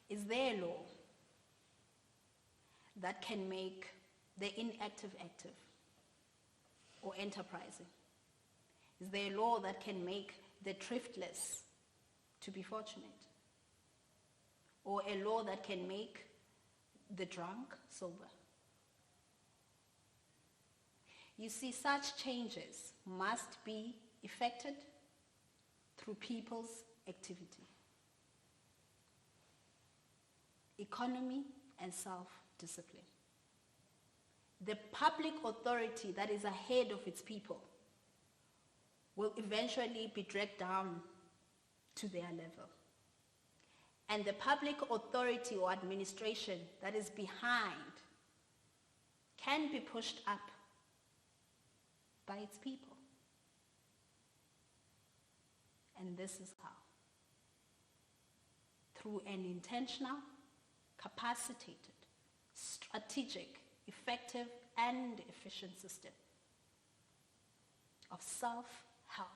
Is there a law that can make the inactive active or enterprising? Is there a law that can make the thriftless to be fortunate? Or a law that can make the drunk sober? You see, such changes must be effected through people's activity, economy, and self-discipline. The public authority that is ahead of its people will eventually be dragged down to their level. And the public authority or administration that is behind can be pushed up by its people. And this is how. Through an intentional, capacitated, strategic, effective, and efficient system of self-help.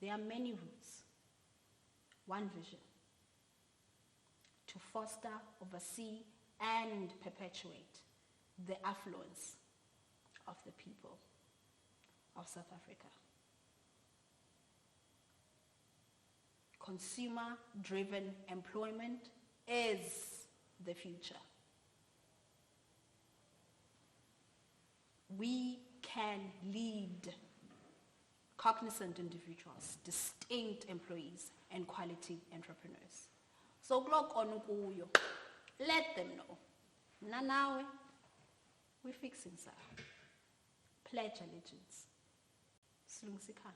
There are many routes. One vision: to foster, oversee, and perpetuate the affluence of the people of South Africa. Consumer-driven employment is the future. We can lead cognizant individuals, distinct employees, and quality entrepreneurs. So clock on kuyo. Let them know. Nanawe, we're fixing ZAR. Pledge allegiance. Slungsikhan.